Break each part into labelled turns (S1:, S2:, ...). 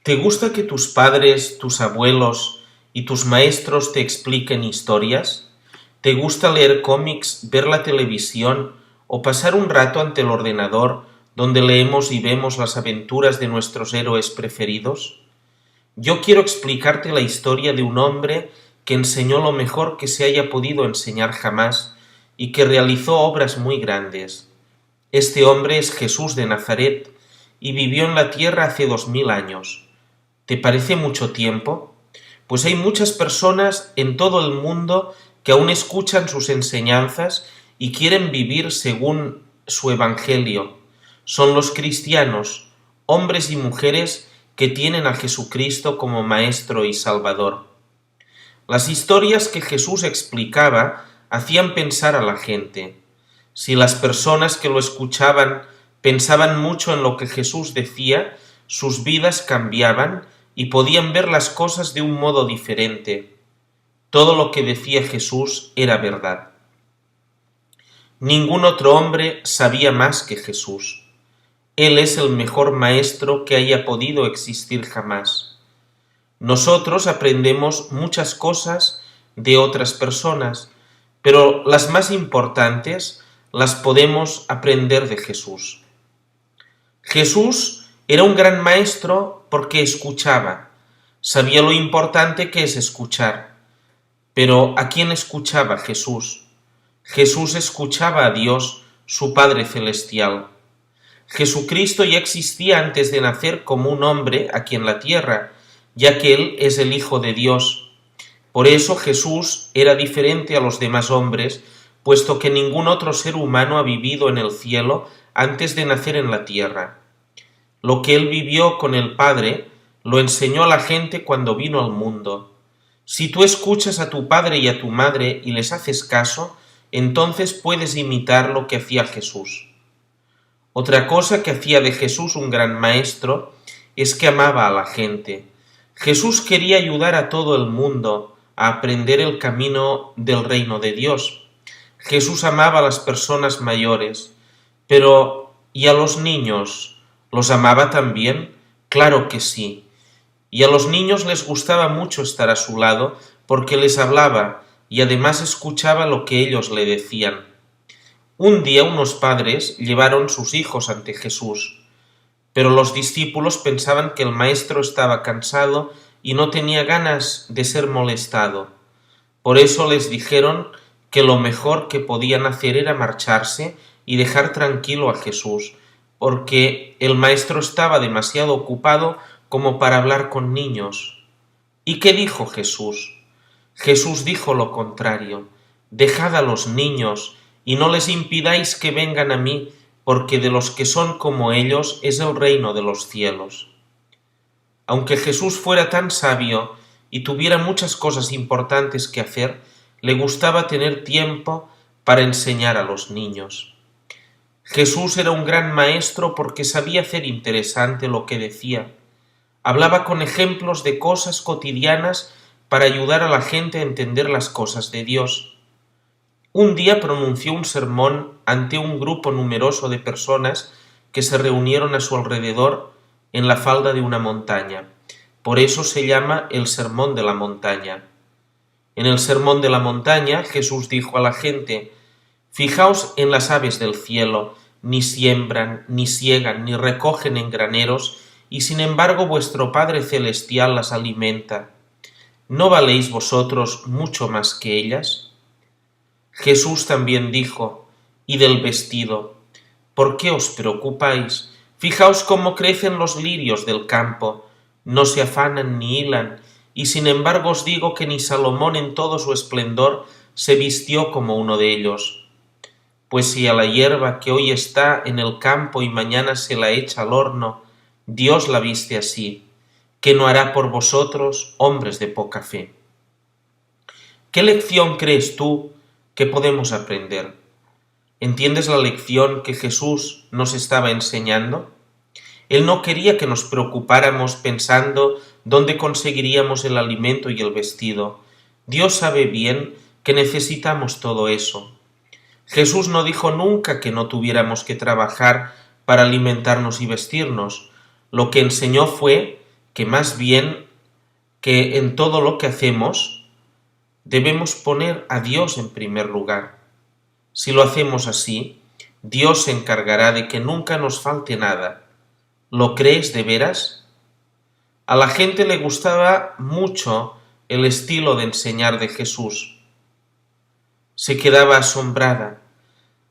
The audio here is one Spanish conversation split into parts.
S1: ¿Te gusta que tus padres, tus abuelos y tus maestros te expliquen historias? ¿Te gusta leer cómics, ver la televisión o pasar un rato ante el ordenador donde leemos y vemos las aventuras de nuestros héroes preferidos? Yo quiero explicarte la historia de un hombre que enseñó lo mejor que se haya podido enseñar jamás y que realizó obras muy grandes. Este hombre es Jesús de Nazaret y vivió en la tierra hace 2000 años. ¿Te parece mucho tiempo? Pues hay muchas personas en todo el mundo que aún escuchan sus enseñanzas y quieren vivir según su evangelio. Son los cristianos, hombres y mujeres que tienen a Jesucristo como Maestro y Salvador. Las historias que Jesús explicaba hacían pensar a la gente. Si las personas que lo escuchaban pensaban mucho en lo que Jesús decía, sus vidas cambiaban y podían ver las cosas de un modo diferente. Todo lo que decía Jesús era verdad. Ningún otro hombre sabía más que Jesús. Él es el mejor maestro que haya podido existir jamás. Nosotros aprendemos muchas cosas de otras personas, pero las más importantes las podemos aprender de Jesús. Jesús era un gran maestro porque escuchaba, sabía lo importante que es escuchar. Pero ¿a quién escuchaba Jesús? Jesús escuchaba a Dios, su Padre Celestial. Jesucristo ya existía antes de nacer como un hombre aquí en la tierra, ya que Él es el Hijo de Dios. Por eso Jesús era diferente a los demás hombres, puesto que ningún otro ser humano ha vivido en el cielo antes de nacer en la tierra. Lo que Él vivió con el Padre lo enseñó a la gente cuando vino al mundo. Si tú escuchas a tu padre y a tu madre y les haces caso, entonces puedes imitar lo que hacía Jesús. Otra cosa que hacía de Jesús un gran maestro es que amaba a la gente. Jesús quería ayudar a todo el mundo a aprender el camino del reino de Dios. Jesús amaba a las personas mayores, pero ¿y a los niños? ¿Los amaba también? Claro que sí. Y a los niños les gustaba mucho estar a su lado porque les hablaba y además escuchaba lo que ellos le decían. Un día unos padres llevaron sus hijos ante Jesús, pero los discípulos pensaban que el maestro estaba cansado y no tenía ganas de ser molestado. Por eso les dijeron que lo mejor que podían hacer era marcharse y dejar tranquilo a Jesús, porque el maestro estaba demasiado ocupado como para hablar con niños. ¿Y qué dijo Jesús? Jesús dijo lo contrario: dejad a los niños y no les impidáis que vengan a mí, porque de los que son como ellos es el reino de los cielos. Aunque Jesús fuera tan sabio y tuviera muchas cosas importantes que hacer, le gustaba tener tiempo para enseñar a los niños. Jesús era un gran maestro porque sabía hacer interesante lo que decía. Hablaba con ejemplos de cosas cotidianas para ayudar a la gente a entender las cosas de Dios. Un día pronunció un sermón ante un grupo numeroso de personas que se reunieron a su alrededor en la falda de una montaña. Por eso se llama el Sermón de la Montaña. En el Sermón de la Montaña Jesús dijo a la gente: fijaos en las aves del cielo, ni siembran, ni siegan, ni recogen en graneros, y sin embargo vuestro Padre Celestial las alimenta. ¿No valéis vosotros mucho más que ellas? Jesús también dijo: y del vestido, ¿por qué os preocupáis? Fijaos cómo crecen los lirios del campo, no se afanan ni hilan, y sin embargo os digo que ni Salomón en todo su esplendor se vistió como uno de ellos. Pues si a la hierba que hoy está en el campo y mañana se la echa al horno, Dios la viste así, ¿qué no hará por vosotros, hombres de poca fe? ¿Qué lección crees tú que podemos aprender? ¿Entiendes la lección que Jesús nos estaba enseñando? Él no quería que nos preocupáramos pensando dónde conseguiríamos el alimento y el vestido. Dios sabe bien que necesitamos todo eso. Jesús no dijo nunca que no tuviéramos que trabajar para alimentarnos y vestirnos. Lo que enseñó fue que más bien que en todo lo que hacemos debemos poner a Dios en primer lugar. Si lo hacemos así, Dios se encargará de que nunca nos falte nada. ¿Lo crees de veras? A la gente le gustaba mucho el estilo de enseñar de Jesús. Se quedaba asombrada.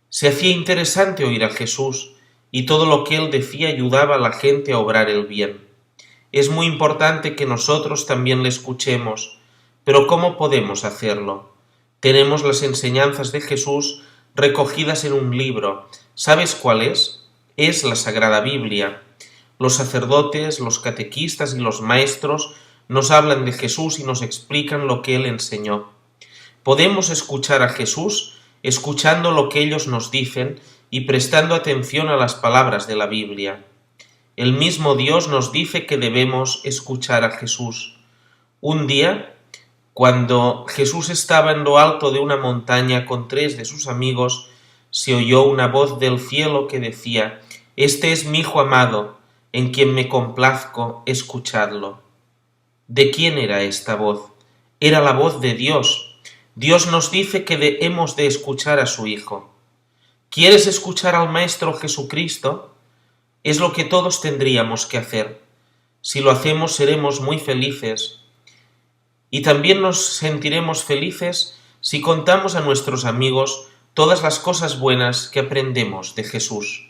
S1: Se hacía interesante oír a Jesús y todo lo que él decía ayudaba a la gente a obrar el bien. Es muy importante que nosotros también le escuchemos, pero ¿cómo podemos hacerlo? Tenemos las enseñanzas de Jesús recogidas en un libro. ¿Sabes cuál es? Es la Sagrada Biblia. Los sacerdotes, los catequistas y los maestros nos hablan de Jesús y nos explican lo que él enseñó. Podemos escuchar a Jesús escuchando lo que ellos nos dicen y prestando atención a las palabras de la Biblia. El mismo Dios nos dice que debemos escuchar a Jesús. Un día, cuando Jesús estaba en lo alto de una montaña con 3 de sus amigos, se oyó una voz del cielo que decía: «Este es mi Hijo amado, en quien me complazco, escuchadlo». ¿De quién era esta voz? Era la voz de Dios. Dios nos dice que hemos de escuchar a su Hijo. ¿Quieres escuchar al Maestro Jesucristo? Es lo que todos tendríamos que hacer. Si lo hacemos seremos muy felices y también nos sentiremos felices si contamos a nuestros amigos todas las cosas buenas que aprendemos de Jesús.